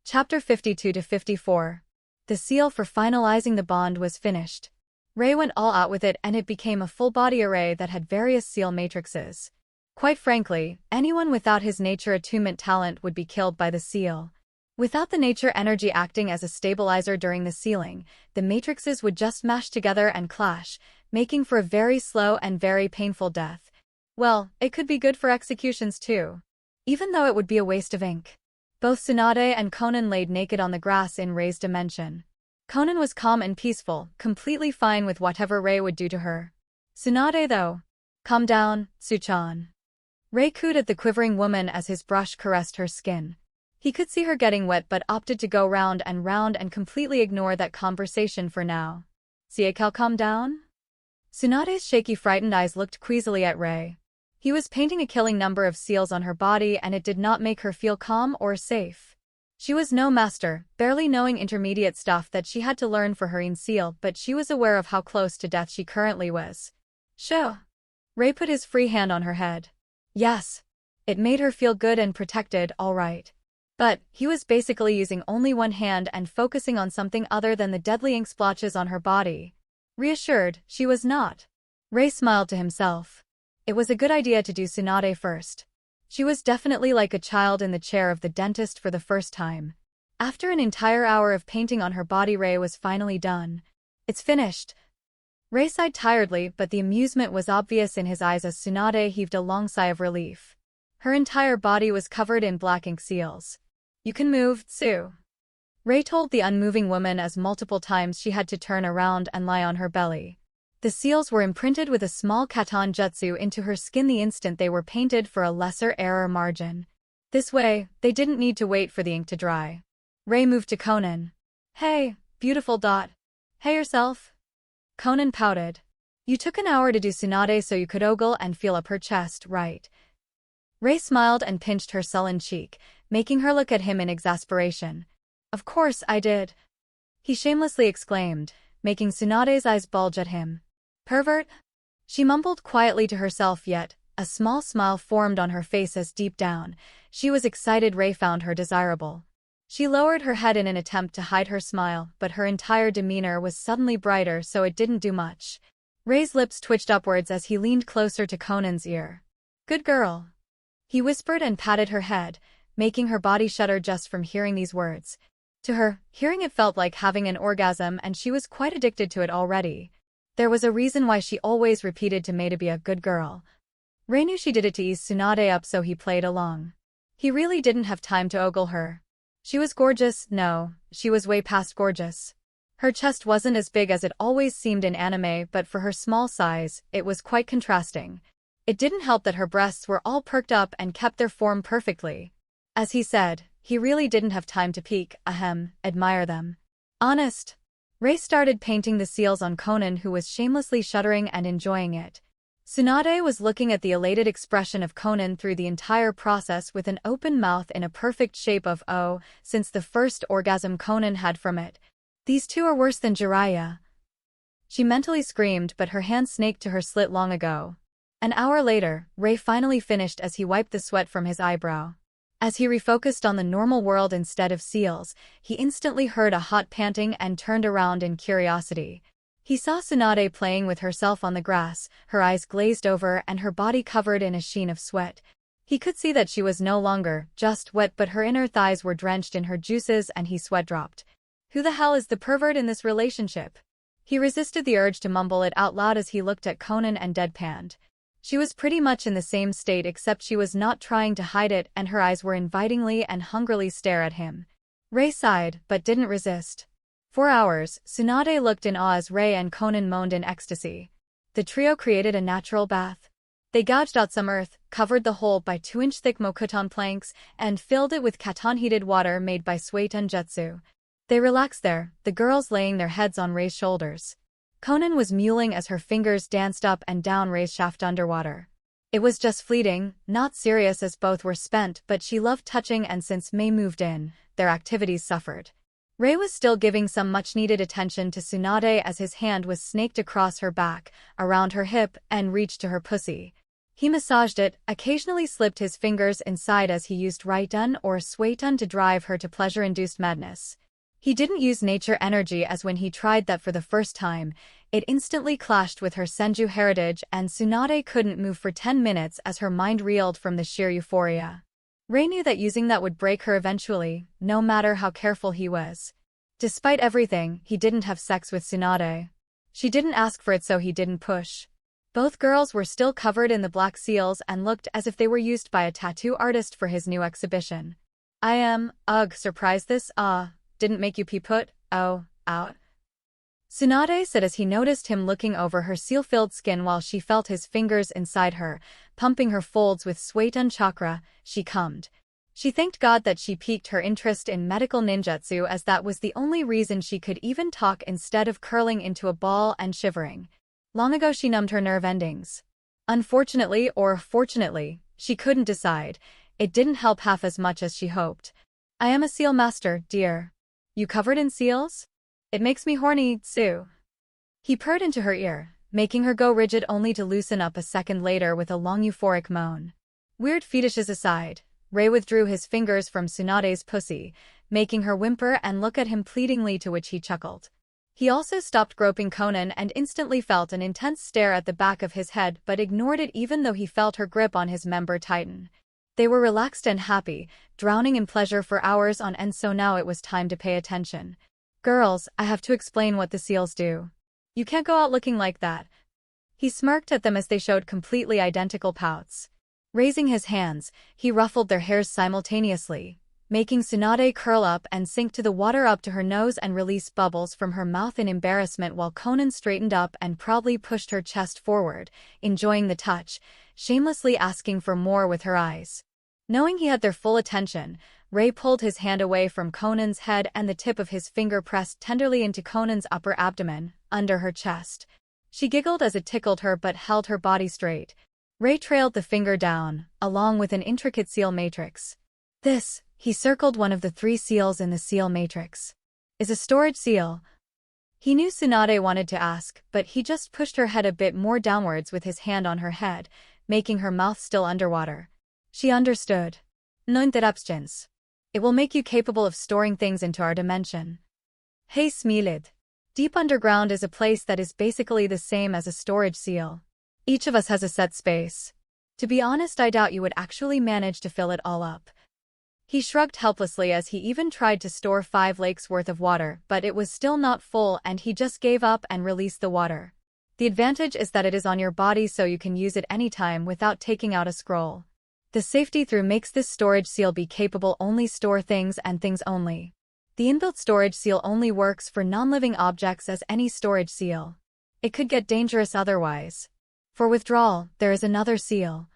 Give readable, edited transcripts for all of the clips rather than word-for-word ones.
Chapter 52 to 54. The seal for finalizing the bond was finished. Ray went all out with it and it became a full-body array that had various seal matrices. Quite frankly, anyone without his nature attunement talent would be killed by the seal. Without the nature energy acting as a stabilizer during the sealing, the matrices would just mash together and clash, making for a very slow and very painful death. Well, it could be good for executions too. Even though it would be a waste of ink. Both Tsunade and Konan laid naked on the grass in Ray's dimension. Konan was calm and peaceful, completely fine with whatever Ray would do to her. Tsunade though. Calm down, Suchan. Ray cooed at the quivering woman as his brush caressed her skin. He could see her getting wet but opted to go round and completely ignore that conversation for now. Siekal, calm down? Tsunade's shaky frightened eyes looked queasily at Ray. He was painting a killing number of seals on her body and it did not make her feel calm or safe. She was no master, barely knowing intermediate stuff that she had to learn for her own seal, but she was aware of how close to death she currently was. Sho. Ray put his free hand on her head. Yes. It made her feel good and protected, all right. But he was basically using only one hand and focusing on something other than the deadly ink splotches on her body. Reassured, she was not. Ray smiled to himself. It was a good idea to do Tsunade first. She was definitely like a child in the chair of the dentist for the first time. After an entire hour of painting on her body, Ray was finally done. It's finished. Ray sighed tiredly, but the amusement was obvious in his eyes as Tsunade heaved a long sigh of relief. Her entire body was covered in black ink seals. You can move, Tsu. Ray told the unmoving woman as multiple times she had to turn around and lie on her belly. The seals were imprinted with a small katan jutsu into her skin the instant they were painted for a lesser error margin. This way, they didn't need to wait for the ink to dry. Ray moved to Konan. Hey, beautiful dot. Hey yourself? Konan pouted. You took an hour to do Tsunade so you could ogle and feel up her chest, right? Ray smiled and pinched her sullen cheek, making her look at him in exasperation. Of course I did. He shamelessly exclaimed, making Tsunade's eyes bulge at him. Pervert? She mumbled quietly to herself, yet a small smile formed on her face as deep down, she was excited Ray found her desirable. She lowered her head in an attempt to hide her smile, but her entire demeanor was suddenly brighter so it didn't do much. Ray's lips twitched upwards as he leaned closer to Konan's ear. Good girl. He whispered and patted her head, making her body shudder just from hearing these words. To her, hearing it felt like having an orgasm and she was quite addicted to it already. There was a reason why she always repeated to May to be a good girl. Ray knew she did it to ease Tsunade up so he played along. He really didn't have time to ogle her. She was gorgeous, no, she was way past gorgeous. Her chest wasn't as big as it always seemed in anime, but for her small size, it was quite contrasting. It didn't help that her breasts were all perked up and kept their form perfectly. As he said, he really didn't have time to peek, admire them. Honest. Ray started painting the seals on Konan, who was shamelessly shuddering and enjoying it. Tsunade was looking at the elated expression of Konan through the entire process with an open mouth in a perfect shape of O, since the first orgasm Konan had from it. These two are worse than Jiraiya. She mentally screamed, but her hand snaked to her slit long ago. An hour later, Ray finally finished as he wiped the sweat from his eyebrow. As he refocused on the normal world instead of seals, he instantly heard a hot panting and turned around in curiosity. He saw Tsunade playing with herself on the grass, her eyes glazed over and her body covered in a sheen of sweat. He could see that she was no longer just wet, but her inner thighs were drenched in her juices and he sweat dropped. Who the hell is the pervert in this relationship? He resisted the urge to mumble it out loud as he looked at Konan and deadpanned. She was pretty much in the same state except she was not trying to hide it and her eyes were invitingly and hungrily stare at him. Ray sighed, but didn't resist. For hours, Tsunade looked in awe as Ray and Konan moaned in ecstasy. The trio created a natural bath. They gouged out some earth, covered the hole by 2-inch thick mokuton planks, and filled it with katan-heated water made by Suiton Jutsu. They relaxed there, the girls laying their heads on Ray's shoulders. Konan was mewling as her fingers danced up and down Ray's shaft underwater. It was just fleeting, not serious as both were spent, but she loved touching and since May moved in, their activities suffered. Ray was still giving some much-needed attention to Tsunade as his hand was snaked across her back, around her hip, and reached to her pussy. He massaged it, occasionally slipped his fingers inside as he used Raitun or Suitun to drive her to pleasure-induced madness. He didn't use nature energy as when he tried that for the first time. It instantly clashed with her Senju heritage and Tsunade couldn't move for 10 minutes as her mind reeled from the sheer euphoria. Rei knew that using that would break her eventually, no matter how careful he was. Despite everything, he didn't have sex with Tsunade. She didn't ask for it, so he didn't push. Both girls were still covered in the black seals and looked as if they were used by a tattoo artist for his new exhibition. Surprised this? Didn't make you pee put? Oh, out. Tsunade said as he noticed him looking over her seal-filled skin while she felt his fingers inside her, pumping her folds with Suitun chakra. She cummed. She thanked God that she piqued her interest in medical ninjutsu, as that was the only reason she could even talk instead of curling into a ball and shivering. Long ago she numbed her nerve endings. Unfortunately or fortunately, she couldn't decide. It didn't help half as much as she hoped. I am a seal master, dear. You covered in seals? It makes me horny, Tsu. He purred into her ear, making her go rigid only to loosen up a second later with a long euphoric moan. Weird fetishes aside, Rei withdrew his fingers from Tsunade's pussy, making her whimper and look at him pleadingly, to which he chuckled. He also stopped groping Conan and instantly felt an intense stare at the back of his head, but ignored it even though he felt her grip on his member tighten. They were relaxed and happy, drowning in pleasure for hours on end, so now it was time to pay attention. Girls, I have to explain what the seals do. You can't go out looking like that. He smirked at them as they showed completely identical pouts. Raising his hands, he ruffled their hairs simultaneously, making Tsunade curl up and sink to the water up to her nose and release bubbles from her mouth in embarrassment, while Conan straightened up and proudly pushed her chest forward, enjoying the touch, shamelessly asking for more with her eyes. Knowing he had their full attention, Rei pulled his hand away from Conan's head and the tip of his finger pressed tenderly into Conan's upper abdomen, under her chest. She giggled as it tickled her but held her body straight. Rei trailed the finger down, along with an intricate seal matrix. This, he circled one of the 3 seals in the seal matrix, is a storage seal. He knew Tsunade wanted to ask, but he just pushed her head a bit more downwards with his hand on her head, making her mouth still underwater. She understood. No interruptions. It will make you capable of storing things into our dimension. Hey Smilid. Deep underground is a place that is basically the same as a storage seal. Each of us has a set space. To be honest, I doubt you would actually manage to fill it all up. He shrugged helplessly as he even tried to store 5 lakes worth of water, but it was still not full and he just gave up and released the water. The advantage is that it is on your body, so you can use it anytime without taking out a scroll. The safety through makes this storage seal be capable only store things and things only. The inbuilt storage seal only works for non-living objects as any storage seal. It could get dangerous otherwise. For withdrawal, there is another seal.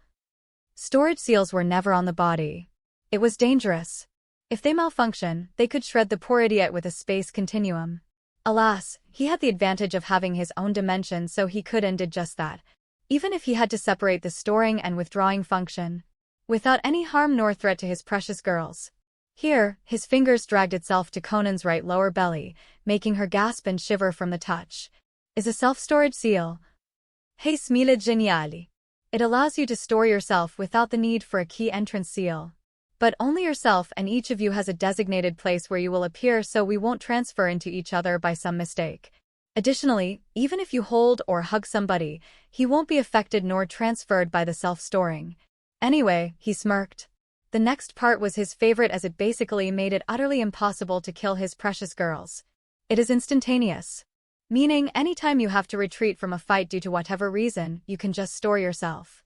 Storage seals were never on the body. It was dangerous. If they malfunction, they could shred the poor idiot with a space continuum. Alas, he had the advantage of having his own dimension, so he could and did just that. Even if he had to separate the storing and withdrawing function, without any harm nor threat to his precious girls. Here, his fingers dragged itself to Conan's right lower belly, making her gasp and shiver from the touch. Is a self-storage seal. Hey Smila Geniali. It allows you to store yourself without the need for a key entrance seal. But only yourself, and each of you has a designated place where you will appear, so we won't transfer into each other by some mistake. Additionally, even if you hold or hug somebody, he won't be affected nor transferred by the self-storing. Anyway, he smirked. The next part was his favorite, as it basically made it utterly impossible to kill his precious girls. It is instantaneous. Meaning, anytime you have to retreat from a fight due to whatever reason, you can just store yourself.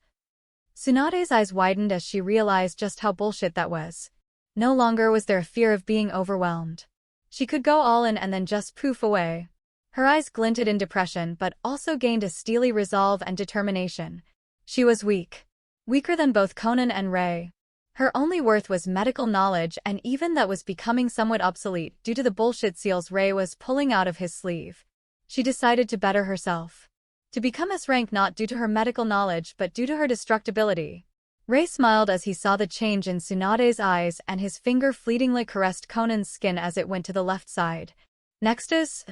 Tsunade's eyes widened as she realized just how bullshit that was. No longer was there a fear of being overwhelmed. She could go all in and then just poof away. Her eyes glinted in depression but also gained a steely resolve and determination. She was weak. Weaker than both Conan and Rei. Her only worth was medical knowledge, and even that was becoming somewhat obsolete due to the bullshit seals Rei was pulling out of his sleeve. She decided to better herself. To become S-rank not due to her medical knowledge but due to her destructibility. Rei smiled as he saw the change in Tsunade's eyes, and his finger fleetingly caressed Conan's skin as it went to the left side. Next is...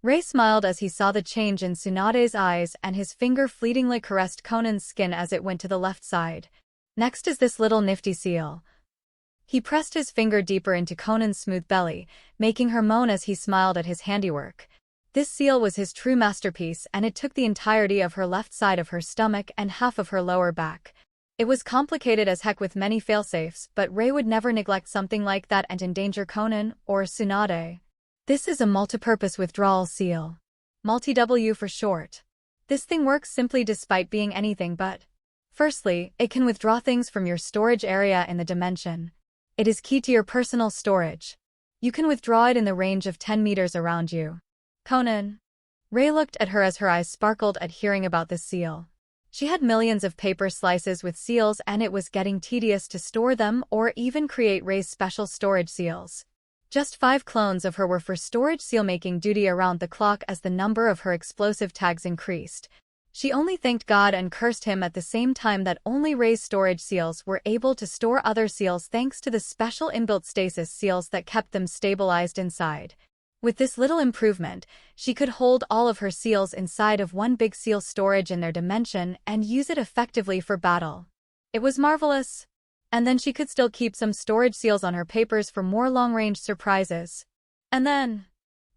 Rei smiled as he saw the change in Tsunade's eyes, and his finger fleetingly caressed Conan's skin as it went to the left side. Next is this little nifty seal. He pressed his finger deeper into Conan's smooth belly, making her moan as he smiled at his handiwork. This seal was his true masterpiece, and it took the entirety of her left side of her stomach and half of her lower back. It was complicated as heck with many failsafes, but Rei would never neglect something like that and endanger Conan or Tsunade. This is a multipurpose withdrawal seal. Multi-W for short. This thing works simply despite being anything but. Firstly, it can withdraw things from your storage area in the dimension. It is key to your personal storage. You can withdraw it in the range of 10 meters around you. Conan. Rei looked at her as her eyes sparkled at hearing about this seal. She had millions of paper slices with seals, and it was getting tedious to store them or even create Rei's special storage seals. Just 5 clones of her were for storage seal-making duty around the clock as the number of her explosive tags increased. She only thanked God and cursed him at the same time that only Rei's storage seals were able to store other seals thanks to the special inbuilt stasis seals that kept them stabilized inside. With this little improvement, she could hold all of her seals inside of one big seal storage in their dimension and use it effectively for battle. It was marvelous. And then she could still keep some storage seals on her papers for more long-range surprises. And then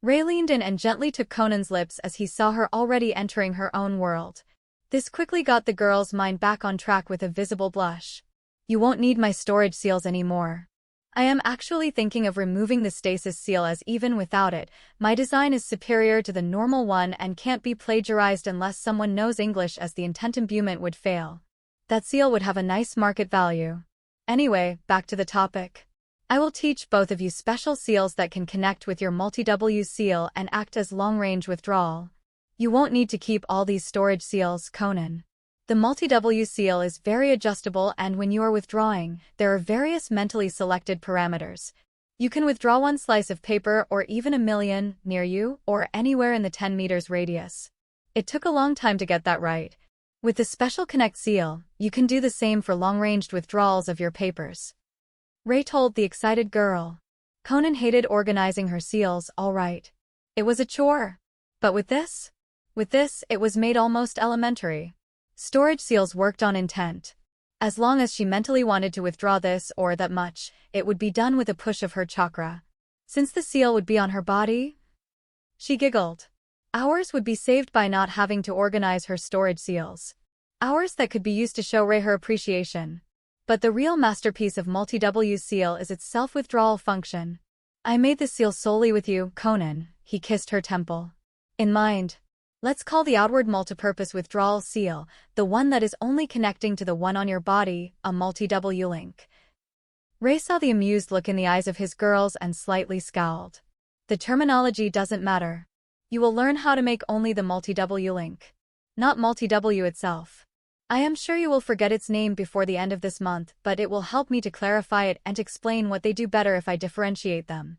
Rei leaned in and gently took Conan's lips as he saw her already entering her own world. This quickly got the girl's mind back on track with a visible blush. You won't need my storage seals anymore. I am actually thinking of removing the stasis seal, as even without it, my design is superior to the normal one and can't be plagiarized unless someone knows English, as the intent imbuement would fail. That seal would have a nice market value. Anyway, back to the topic. I will teach both of you special seals that can connect with your multi-W seal and act as long-range withdrawal. You won't need to keep all these storage seals, Conan. The multi-W seal is very adjustable, and when you are withdrawing, there are various mentally selected parameters. You can withdraw 1 slice of paper or even 1,000,000 near you or anywhere in the 10 meters radius. It took a long time to get that right. With the special Connect seal, you can do the same for long-ranged withdrawals of your papers. Rei told the excited girl. Conan hated organizing her seals, all right. It was a chore. But with this, it was made almost elementary. Storage seals worked on intent. As long as she mentally wanted to withdraw this or that much, it would be done with a push of her chakra. Since the seal would be on her body, she giggled. Hours would be saved by not having to organize her storage seals. Hours that could be used to show Rei her appreciation. But the real masterpiece of multi-W seal is its self-withdrawal function. I made this seal solely with you, Conan, he kissed her temple. In mind. Let's call the outward multipurpose withdrawal seal, the one that is only connecting to the one on your body, a multi-W link. Rei saw the amused look in the eyes of his girls and slightly scowled. The terminology doesn't matter. You will learn how to make only the multi-W link. Not multi-W itself. I am sure you will forget its name before the end of this month, but it will help me to clarify it and explain what they do better if I differentiate them.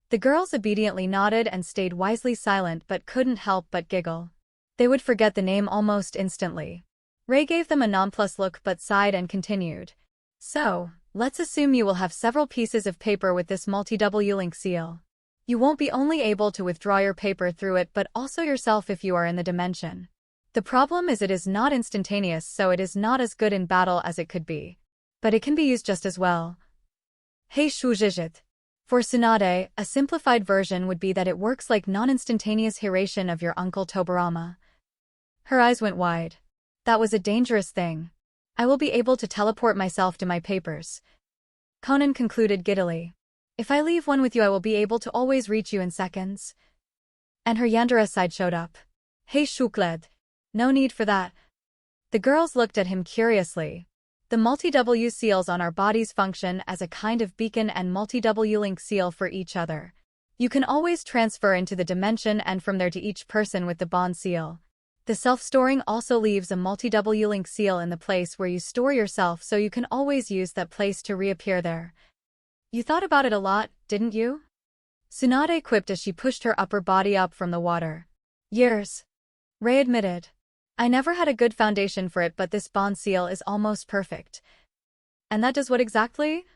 The girls obediently nodded and stayed wisely silent, but couldn't help but giggle. They would forget the name almost instantly. Rei gave them a nonplussed look but sighed and continued. So, let's assume you will have several pieces of paper with this multi-W link seal. You won't be only able to withdraw your paper through it but also yourself if you are in the dimension. The problem is it is not instantaneous, so it is not as good in battle as it could be. But it can be used just as well. Hey Shujijit. For Tsunade, a simplified version would be that it works like non-instantaneous hiraishin of your uncle Tobarama. Her eyes went wide. That was a dangerous thing. I will be able to teleport myself to my papers. Conan concluded giddily. If I leave one with you, I will be able to always reach you in seconds. And her Yandere side showed up. Hey Shukled. No need for that. The girls looked at him curiously. The multi-W seals on our bodies function as a kind of beacon and multi-W link seal for each other. You can always transfer into the dimension and from there to each person with the bond seal. The self-storing also leaves a multi-W link seal in the place where you store yourself, so you can always use that place to reappear there. You thought about it a lot, didn't you? Tsunade quipped as she pushed her upper body up from the water. Years. Rei admitted. I never had a good foundation for it, but this bond seal is almost perfect. And that does what exactly?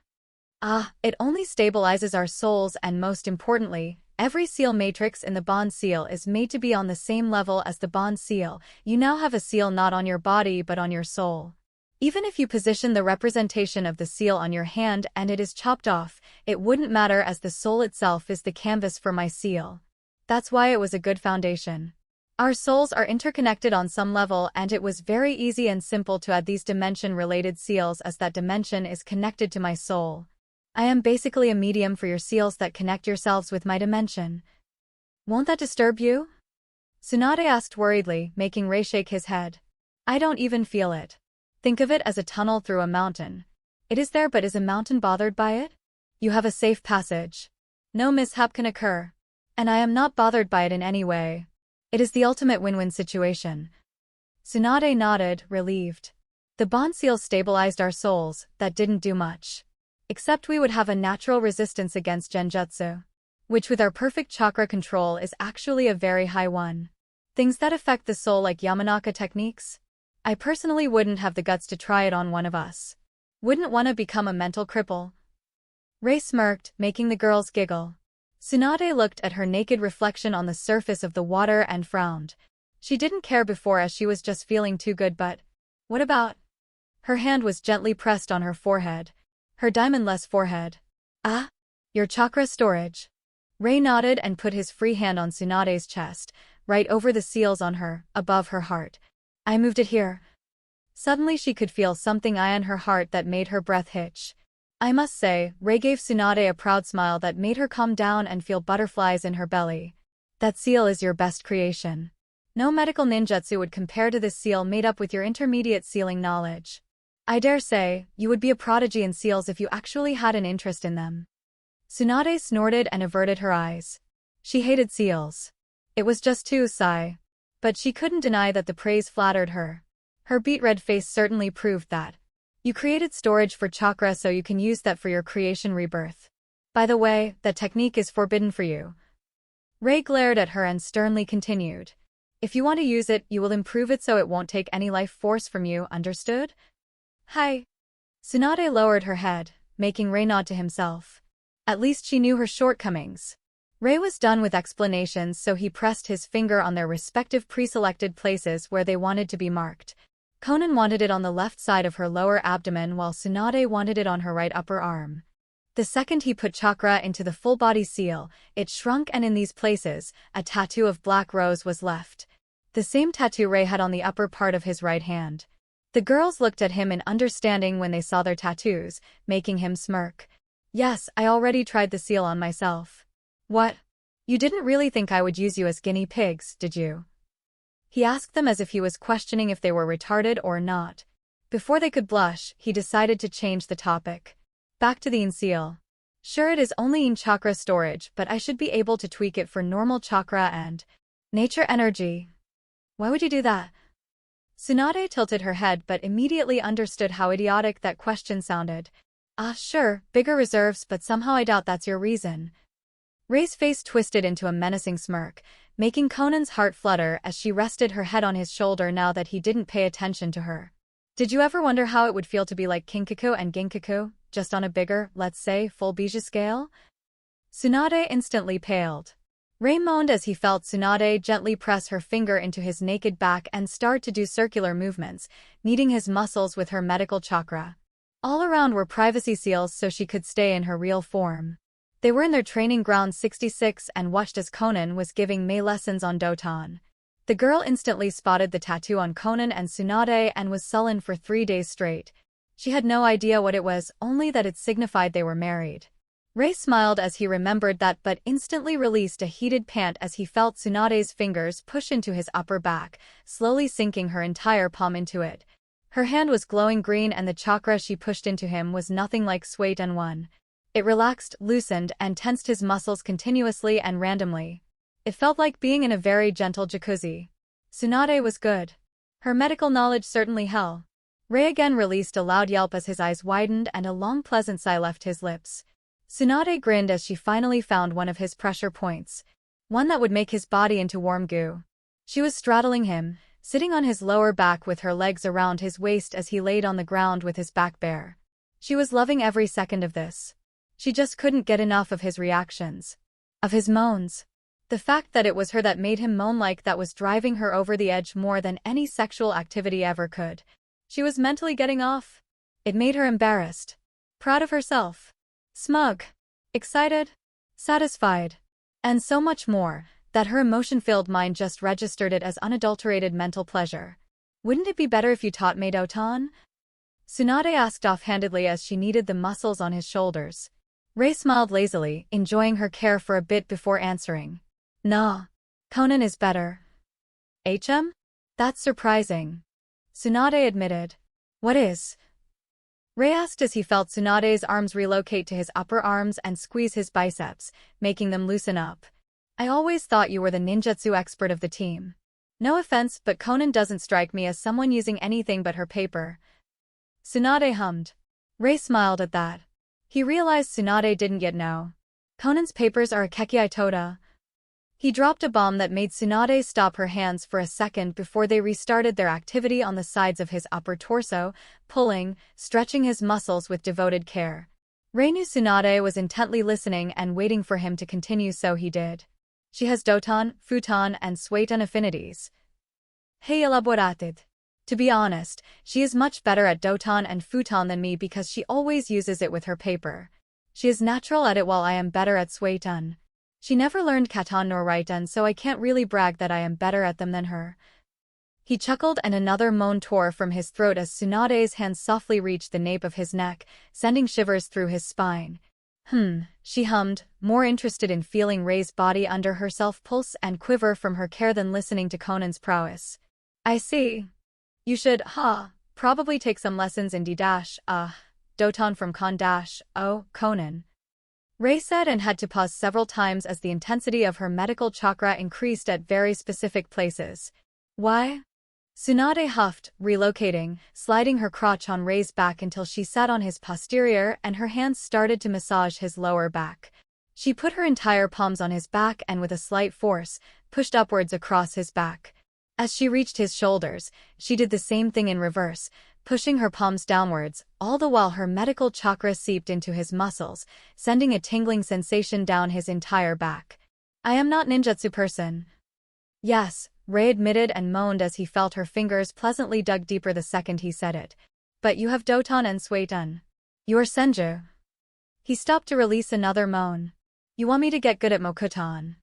It only stabilizes our souls and most importantly, Every seal matrix in the bond seal is made to be on the same level as the bond seal. You now have a seal not on your body but on your soul. Even if you position the representation of the seal on your hand and it is chopped off, it wouldn't matter as the soul itself is the canvas for my seal. That's why it was a good foundation. Our souls are interconnected on some level, and it was very easy and simple to add these dimension-related seals as that dimension is connected to my soul. I am basically a medium for your seals that connect yourselves with my dimension. Won't that disturb you? Tsunade asked worriedly, making Rei shake his head. I don't even feel it. Think of it as a tunnel through a mountain. It is there, but is a mountain bothered by it? You have a safe passage. No mishap can occur. And I am not bothered by it in any way. It is the ultimate win-win situation. Tsunade nodded, relieved. The bond seal stabilized our souls. That didn't do much. Except we would have a natural resistance against genjutsu, which with our perfect chakra control is actually a very high one. Things that affect the soul like Yamanaka techniques? I personally wouldn't have the guts to try it on one of us. Wouldn't want to become a mental cripple. Rei smirked, making the girls giggle. Tsunade looked at her naked reflection on the surface of the water and frowned. She didn't care before as she was just feeling too good, but what about? Her hand was gently pressed on her forehead. Her diamond-less forehead. Ah? Your chakra storage. Rei nodded and put his free hand on Tsunade's chest, right over the seals on her, above her heart. I moved it here. Suddenly she could feel something eye on her heart that made her breath hitch. I must say, Rei gave Tsunade a proud smile that made her calm down and feel butterflies in her belly. That seal is your best creation. No medical ninjutsu would compare to this seal made up with your intermediate sealing knowledge. I dare say, you would be a prodigy in seals if you actually had an interest in them. Tsunade snorted and averted her eyes. She hated seals. It was just too sigh. But she couldn't deny that the praise flattered her. Her beet-red face certainly proved that. You created storage for chakra so you can use that for your creation rebirth. By the way, that technique is forbidden for you. Rei glared at her and sternly continued. If you want to use it, you will improve it so it won't take any life force from you, understood? Hi. Tsunade lowered her head, making Rei nod to himself. At least she knew her shortcomings. Rei was done with explanations, so he pressed his finger on their respective pre-selected places where they wanted to be marked. Konan wanted it on the left side of her lower abdomen while Tsunade wanted it on her right upper arm. The second he put chakra into the full-body seal, it shrunk, and in these places, a tattoo of black rose was left. The same tattoo Rei had on the upper part of his right hand. The girls looked at him in understanding when they saw their tattoos, making him smirk. Yes, I already tried the seal on myself. What? You didn't really think I would use you as guinea pigs, did you? He asked them as if he was questioning if they were retarded or not. Before they could blush, he decided to change the topic. Back to the in seal. Sure, it is only in chakra storage, but I should be able to tweak it for normal chakra and nature energy. Why would you do that? Tsunade tilted her head but immediately understood how idiotic that question sounded. Sure, bigger reserves, but somehow I doubt that's your reason. Rei's face twisted into a menacing smirk, making Konan's heart flutter as she rested her head on his shoulder now that he didn't pay attention to her. Did you ever wonder how it would feel to be like Kinkaku and Ginkaku, just on a bigger, let's say, full Bija scale? Tsunade instantly paled. Rei moaned as he felt Tsunade gently press her finger into his naked back and start to do circular movements, kneading his muscles with her medical chakra. All around were privacy seals so she could stay in her real form. They were in their training ground 66 and watched as Konan was giving Mei lessons on Doton. The girl instantly spotted the tattoo on Konan and Tsunade and was sullen for 3 days straight. She had no idea what it was, only that it signified they were married. Rei smiled as he remembered that but instantly released a heated pant as he felt Tsunade's fingers push into his upper back, slowly sinking her entire palm into it. Her hand was glowing green and the chakra she pushed into him was nothing like Sway Denwon. It relaxed, loosened, and tensed his muscles continuously and randomly. It felt like being in a very gentle jacuzzi. Tsunade was good. Her medical knowledge certainly hell. Rei again released a loud yelp as his eyes widened and a long pleasant sigh left his lips. Tsunade grinned as she finally found one of his pressure points. One that would make his body into warm goo. She was straddling him, sitting on his lower back with her legs around his waist as he laid on the ground with his back bare. She was loving every second of this. She just couldn't get enough of his reactions. Of his moans. The fact that it was her that made him moan like that was driving her over the edge more than any sexual activity ever could. She was mentally getting off. It made her embarrassed. Proud of herself. Smug. Excited. Satisfied. And so much more, that her emotion-filled mind just registered it as unadulterated mental pleasure. Wouldn't it be better if you taught me Doton? Tsunade asked offhandedly as she kneaded the muscles on his shoulders. Rei smiled lazily, enjoying her care for a bit before answering. Nah. Conan is better. HM? That's surprising. Tsunade admitted. What is? Rei asked as he felt Tsunade's arms relocate to his upper arms and squeeze his biceps, making them loosen up. I always thought you were the ninjutsu expert of the team. No offense, but Conan doesn't strike me as someone using anything but her paper. Tsunade hummed. Rei smiled at that. He realized Tsunade didn't yet know. Conan's papers are a Kekiai Toda. He dropped a bomb that made Tsunade stop her hands for a second before they restarted their activity on the sides of his upper torso, pulling, stretching his muscles with devoted care. Rei knew Tsunade was intently listening and waiting for him to continue, so he did. She has Doton, Futon, and Suiton affinities. Hey elaborated. To be honest, she is much better at Doton and Futon than me because she always uses it with her paper. She is natural at it while I am better at Suiton. She never learned Katon nor Raiton, so I can't really brag that I am better at them than her. He chuckled and another moan tore from his throat as Tsunade's hands softly reached the nape of his neck, sending shivers through his spine. She hummed, more interested in feeling Rei's body under herself pulse and quiver from her care than listening to Conan's prowess. I see. You should, probably take some lessons in Doton from Conan. Rei said and had to pause several times as the intensity of her medical chakra increased at very specific places. Why? Tsunade huffed, relocating, sliding her crotch on Rei's back until she sat on his posterior and her hands started to massage his lower back. She put her entire palms on his back and with a slight force, pushed upwards across his back. As she reached his shoulders, she did the same thing in reverse, pushing her palms downwards, all the while her medical chakra seeped into his muscles, sending a tingling sensation down his entire back. I am not ninjutsu person. Yes, Rei admitted and moaned as he felt her fingers pleasantly dug deeper the second he said it. But you have Doton and Suiton. You're Senju. He stopped to release another moan. You want me to get good at Mokuton?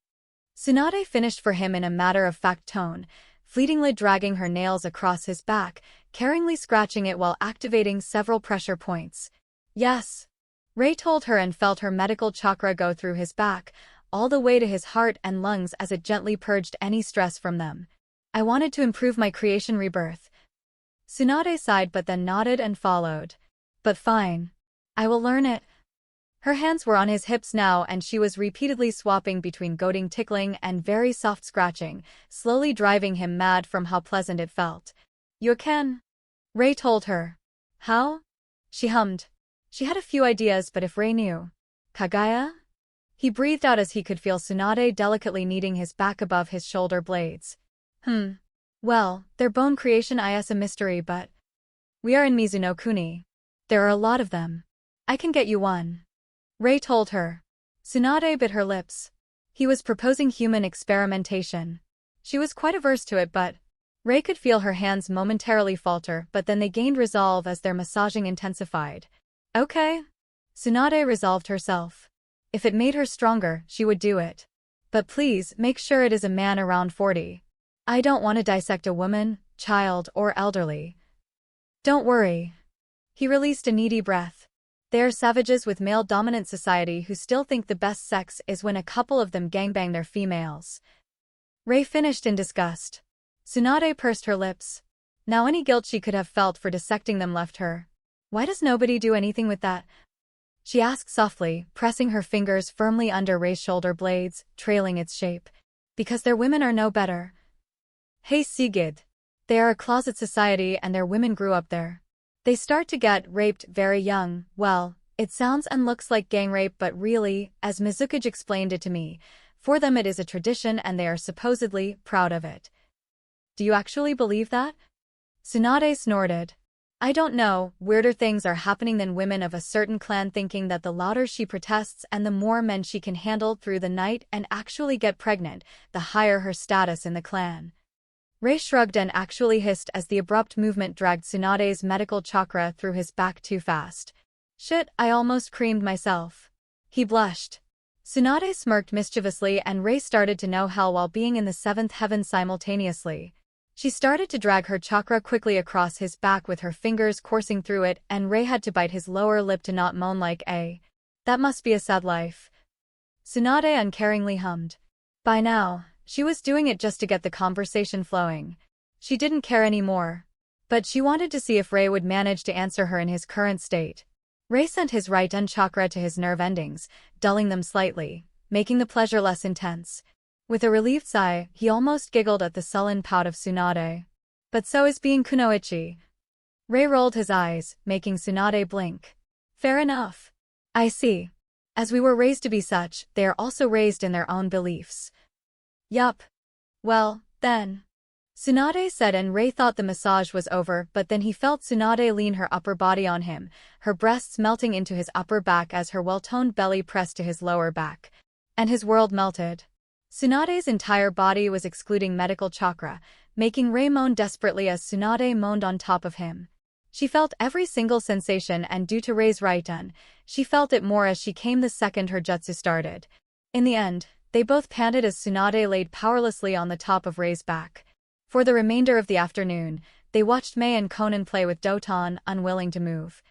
Tsunade finished for him in a matter-of-fact tone, fleetingly dragging her nails across his back, caringly scratching it while activating several pressure points. Yes. Rei told her and felt her medical chakra go through his back, all the way to his heart and lungs as it gently purged any stress from them. I wanted to improve my creation rebirth. Tsunade sighed but then nodded and followed. But fine. I will learn it. Her hands were on his hips now and she was repeatedly swapping between goading tickling and very soft scratching, slowly driving him mad from how pleasant it felt. You can. Rei told her. How? She hummed. She had a few ideas but if Rei knew. Kagaya? He breathed out as he could feel Tsunade delicately kneading his back above his shoulder blades. Well, their bone creation is a mystery but... We are in Mizuno-kuni. There are a lot of them. I can get you one. Rei told her. Tsunade bit her lips. He was proposing human experimentation. She was quite averse to it but... Rei could feel her hands momentarily falter but then they gained resolve as their massaging intensified. Okay. Tsunade resolved herself. If it made her stronger, she would do it. But please, make sure it is a man around 40. I don't want to dissect a woman, child, or elderly. Don't worry. He released a needy breath. They are savages with male-dominant society who still think the best sex is when a couple of them gangbang their females. Rei finished in disgust. Tsunade pursed her lips. Now any guilt she could have felt for dissecting them left her. Why does nobody do anything with that? She asked softly, pressing her fingers firmly under Rei's shoulder blades, trailing its shape. Because their women are no better. Hey Sigid. They are a closet society and their women grew up there. They start to get raped very young. Well, it sounds and looks like gang rape but really, as Mizukuji explained it to me, for them it is a tradition and they are supposedly proud of it. Do you actually believe that? Tsunade snorted. I don't know, weirder things are happening than women of a certain clan thinking that the louder she protests and the more men she can handle through the night and actually get pregnant, the higher her status in the clan. Rei shrugged and actually hissed as the abrupt movement dragged Tsunade's medical chakra through his back too fast. Shit, I almost creamed myself. He blushed. Tsunade smirked mischievously and Rei started to know hell while being in the seventh heaven simultaneously. She started to drag her chakra quickly across his back with her fingers coursing through it, and Rei had to bite his lower lip to not moan like that must be a sad life. Tsunade uncaringly hummed. By now, she was doing it just to get the conversation flowing. She didn't care anymore. But she wanted to see if Rei would manage to answer her in his current state. Rei sent his right end chakra to his nerve endings, dulling them slightly, making the pleasure less intense. With a relieved sigh, he almost giggled at the sullen pout of Tsunade. But so is being kunoichi. Rei rolled his eyes, making Tsunade blink. Fair enough. I see. As we were raised to be such, they are also raised in their own beliefs. Yup. Well, then. Tsunade said, and Rei thought the massage was over, but then he felt Tsunade lean her upper body on him, her breasts melting into his upper back as her well-toned belly pressed to his lower back. And his world melted. Tsunade's entire body was excluding medical chakra, making Rei moan desperately as Tsunade moaned on top of him. She felt every single sensation, and due to Rei's right-on, she felt it more as she came the second her jutsu started. In the end, they both panted as Tsunade laid powerlessly on the top of Rei's back. For the remainder of the afternoon, they watched Mei and Conan play with Doton, unwilling to move.